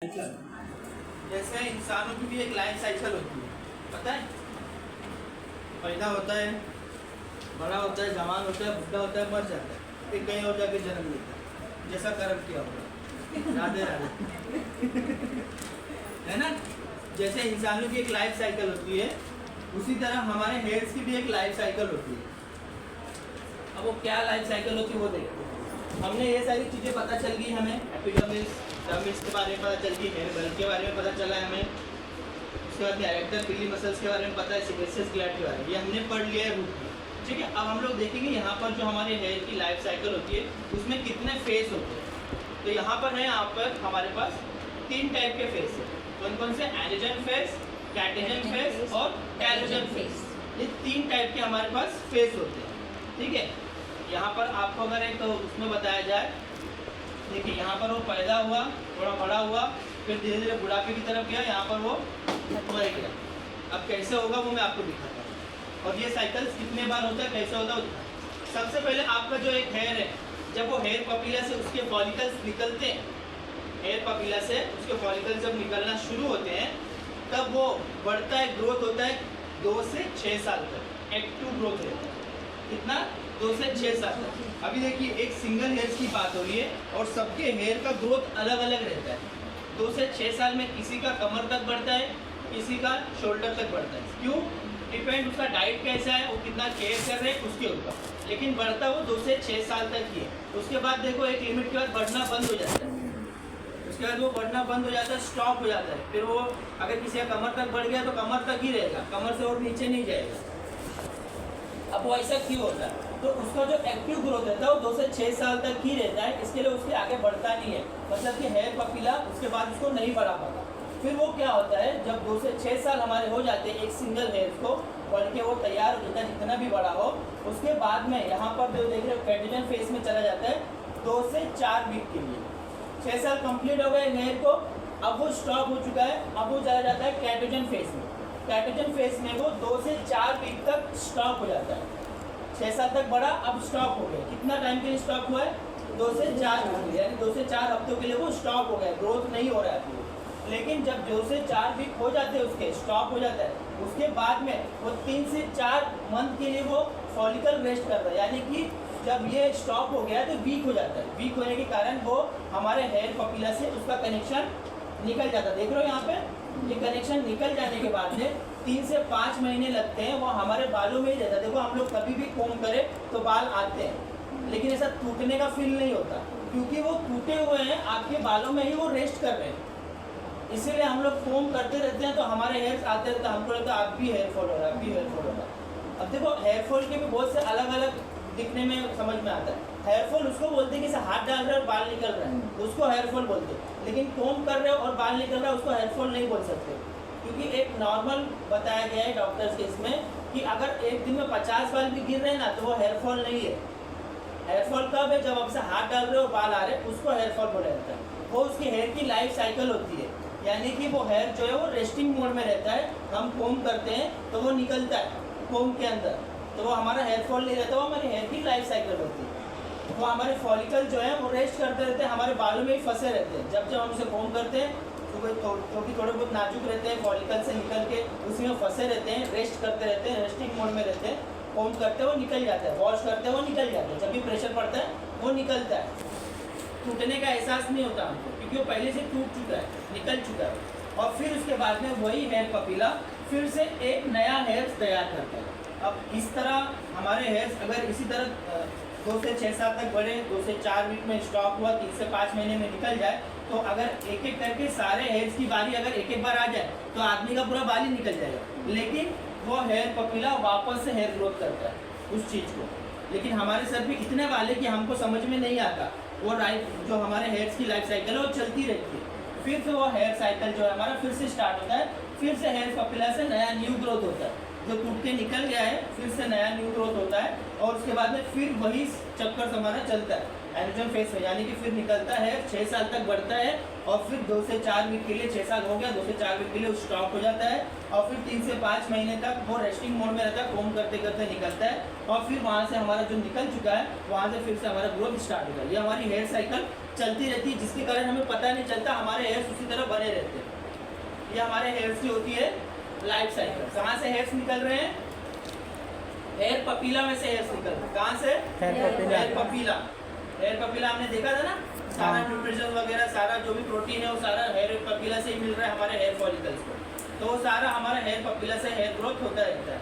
जैसे इंसानों की भी एक लाइफ साइकिल होती है, पता है। पैदा होता है, बड़ा होता है, जवान होता है, बुढ़ा होता है, मर जाता है, फिर कहीं और जाके जन्म लेता है, जैसा कर्म किया होगा। राधे राधे। है ना। जैसे इंसानों की एक लाइफ साइकिल होती है, उसी तरह हमारे हेयर्स की भी एक लाइफ साइकिल होती है। अब वो क्या लाइफ साइकिल होती है वो देखो। हमने ये सारी चीज़ें पता चल गई हमें, एपिडर्मिस, डर्मिस के बारे में पता चल गई, हेयर बेल्ट के बारे में पता चला है हमें। उसके बाद एरेक्टर पिली मसल्स के बारे में पता है, सेबेशियस ग्लैंड के बारे में ये हमने पढ़ लिया है रूट में। ठीक है, अब हम लोग देखेंगे यहाँ पर जो हमारे हेयर की लाइफ साइकिल होती है उसमें कितने फेस होते हैं। तो यहाँ पर है, यहाँ पर हमारे पास 3 टाइप के फेस है। कौन कौन से? एनोजन फेस, कैटेजन फेस और कैलोजन फेस। ये 3 टाइप के हमारे पास फेस होते हैं। ठीक है, यहाँ पर आपको अगर एक तो उसमें बताया जाए, देखिए यहाँ पर वो पैदा हुआ, थोड़ा बड़ा हुआ, फिर धीरे धीरे बुढ़ापे की तरफ गया, यहाँ पर वो मर गया। अब कैसे होगा वो मैं आपको दिखाता हूँ, और ये साइकिल्स कितने बार होता है, कैसे होता है। सबसे पहले आपका जो एक हेयर है, जब वो हेयर पपीला से उसके फॉलिकल्स निकलते हैं, हेयर पपीला से उसके फॉलिकल्स जब निकलना शुरू होते हैं, तब वो बढ़ता है, ग्रोथ होता है 2 से 6 साल तक एक्टिव ग्रोथ रहता है। कितना? 2 से 6 साल तक। अभी देखिए, एक सिंगल हेयर की बात हो रही है और सबके हेयर का ग्रोथ अलग अलग रहता है। 2 से 6 साल में किसी का कमर तक बढ़ता है, किसी का शोल्डर तक बढ़ता है। क्यों? डिपेंड उसका डाइट कैसा है, वो कितना केयर कर रहे हैं उसके ऊपर। लेकिन बढ़ता वो 2 से 6 साल तक ही है। उसके बाद देखो एक लिमिट के बाद बढ़ना बंद हो जाता है। उसके बाद वो बढ़ना बंद हो जाता है, स्टॉप हो जाता है। फिर वो अगर किसी का कमर तक बढ़ गया तो कमर तक ही रहेगा, कमर से और नीचे नहीं जाएगा। अब वो ऐसा क्यों होता है? तो उसका जो एक्टिव ग्रोथ रहता है वो 2 से 6 साल तक ही रहता है, इसके लिए उसके आगे बढ़ता नहीं है। मतलब कि हेयर पपीला उसके बाद उसको नहीं बढ़ा पाता। फिर वो क्या होता है, जब 2 से 6 साल हमारे हो जाते हैं एक सिंगल हेयर को बढ़ के वो तैयार हो जाता है, जितना भी बड़ा हो, उसके बाद में यहाँ पर जो देख रहे हो कैटेजन फेस में चला जाता है 2 से 4 वीक के लिए। 6 साल कंप्लीट हो गए हेयर को, अब वो स्टॉप हो चुका है, अब वो चला जाता है कैटेजन फेस में। कैटेजन फेस में वो 2 से 4 वीक तक स्टॉप हो जाता है। 6 साल तक बढ़ा, अब स्टॉप हो गया। कितना टाइम के लिए स्टॉप हुआ है? 2 से 4 वीक, यानी 2 से 4 हफ्तों के लिए वो स्टॉप हो गया, ग्रोथ नहीं हो रहा है। लेकिन जब 2 से 4 वीक हो जाते हैं, उसके स्टॉप हो जाता है, उसके बाद में वो 3 से 4 मंथ के लिए वो फॉलिकल रेस्ट कर रहा है। यानी कि जब ये स्टॉप हो गया तो वीक हो जाता है। वीक होने के कारण वो हमारे हेयर पपीला से उसका कनेक्शन निकल जाता है। देख रहे हो यहाँ पे, ये कनेक्शन निकल जाने के बाद में 3 से 5 महीने लगते हैं, वो हमारे बालों में ही रहता है। देखो हम लोग कभी भी कोम करें तो बाल आते हैं, लेकिन ऐसा टूटने का फील नहीं होता, क्योंकि वो टूटे हुए हैं, आपके बालों में ही वो रेस्ट कर रहे हैं। इसीलिए हम लोग कोम करते रहते हैं तो हमारे हेयर्स आते रहते हैं, हमको लगता है आप भी हेयर फॉल हो रहा है, आप भी हेयर फॉल हो रहा है। अब देखो हेयर फॉल के भी बहुत से अलग अलग दिखने में समझ में आता है। हेयर फॉल उसको बोलते हैं कि हाथ डाल रहे हो और बाल निकल रहा है, उसको हेयर फॉल बोलते हैं। लेकिन कोम कर रहे हो और बाल निकल रहा है, उसको हेयर फॉल नहीं बोल सकते, क्योंकि एक नॉर्मल बताया गया है डॉक्टर्स के इसमें कि अगर एक दिन में 50 बाल भी गिर रहे हैं ना, तो वो हेयर फॉल नहीं है। हेयर फॉल कब है? जब आपसे हाथ डाल रहे हो बाल आ रहे हैं, उसको हेयर फॉल बोला जाता है। वो उसकी हेयर की लाइफ साइकिल होती है, यानी कि वो हेयर जो है वो रेस्टिंग मोड में रहता है। हम कोम करते हैं तो वो निकलता है कोम के अंदर, तो वो हमारा हेयर फॉल नहीं रहता, वो हमारी हेयर की लाइफ साइकिल होती है। वो हमारे फॉलिकल जो है वो रेस्ट करते रहते हैं, हमारे बालों में ही फंसे रहते हैं। जब जब हम उसे कोम करते हैं तो वो थोड़े बहुत नाजुक रहते हैं, फॉलिकल से निकल के उसी में फंसे रहते हैं, रेस्ट करते रहते हैं, रेस्टिंग मोड में रहते हैं। कोम करते हैं वो निकल जाता है, वॉश करते हैं वो निकल जाता है, जब भी प्रेशर पड़ता है वो निकलता है। टूटने का एहसास नहीं होता हमको, क्योंकि वो पहले से टूट चुका है, निकल चुका है। और फिर उसके बाद में वही हेयर पपीला फिर से एक नया हेयर तैयार करता है। अब इस तरह हमारे हेयर्स अगर इसी तरह 2 से 6 साल तक बढ़े, 2 से 4 वीक में स्टॉप हुआ, 3 से 5 महीने में निकल जाए, तो अगर एक एक करके सारे हेयर्स की बारी अगर एक एक बार आ जाए तो आदमी का पूरा बाल ही निकल जाएगा। लेकिन वो हेयर पपीला वापस से हेयर ग्रोथ करता है उस चीज़ को। लेकिन हमारे सर पे इतने बाल है कि हमको समझ में नहीं आता। वो जो हमारे हेयर्स की लाइफ साइकिल है वो चलती रहती है। फिर से वो हेयर साइकिल जो है हमारा फिर से स्टार्ट होता है, फिर से हेयर पपीला से नया न्यू ग्रोथ होता है। जो टूट के निकल गया है फिर से नया न्यू ग्रोथ होता है, और उसके बाद में फिर वही चक्कर हमारा चलता है। एनर्जन फेज में, यानी कि फिर निकलता है 6 साल तक बढ़ता है और फिर 2 से 4 वीक के लिए, 6 साल हो गया, 2 से 4 वीक के लिए स्टॉप हो जाता है और फिर 3 से 5 महीने तक वो रेस्टिंग मोड में रहता है, कोम करते करते निकलता है और फिर वहाँ से हमारा जो निकल चुका है वहाँ से फिर से हमारा ग्रोथ स्टार्ट होता है। ये हमारी हेयर साइकिल चलती रहती है, जिसके कारण हमें पता नहीं चलता, हमारे हेयर्स उसी तरह बने रहते हैं। ये हमारे हेयर्स की होती है लाइफ साइकिल। कहाँ से हेयर्स निकल रहे हैं? हेयर पपीला में से हेयर्स निकल रहे हैं। कहाँ से? हेयर पपीला। हेयर पपीला हमने देखा था ना, सारा न्यूट्रिशन वगैरह सारा जो भी प्रोटीन है वो सारा हेयर पपीला से ही मिल रहा है हमारे हेयर फॉलिकल्स को। तो वो सारा हमारा हेयर पपीला से हेयर ग्रोथ होता रहता है।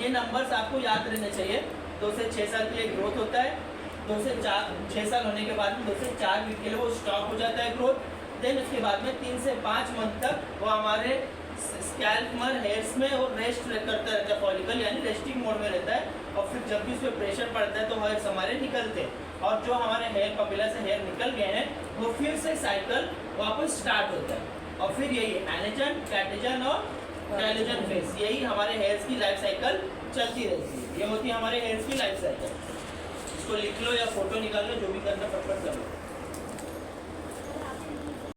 ये नंबर्स आपको याद रहने चाहिए। 2 से 6 साल के लिए ग्रोथ होता है, 2 से 6 साल होने के बाद में 2 से 4 वीक के लिए वो स्टॉप हो जाता है ग्रोथ। देन उसके बाद में 3 से 5 मंथ तक वो हमारे स्कैल्प में हेयर्स में वो रेस्ट करता रहता है, फॉलिकल यानी रेस्टिंग मोड में रहता है और फिर जब भी उस पर प्रेशर पड़ता है तो हेयर्स हमारे निकलते हैं और जो हमारे हेयर पपीला से हेयर निकल गए हैं वो फिर से साइकिल वापस स्टार्ट होता है और फिर यही एनेजन, कैटेजन और टेलोजन फेज, यही हमारे हेयर्स की लाइफ साइकिल चलती रहती है। ये होती है हमारे हेयर्स की लाइफ साइकिल। इसको लिख लो या फोटो निकाल लो, जो भी करना फटफट कर लो।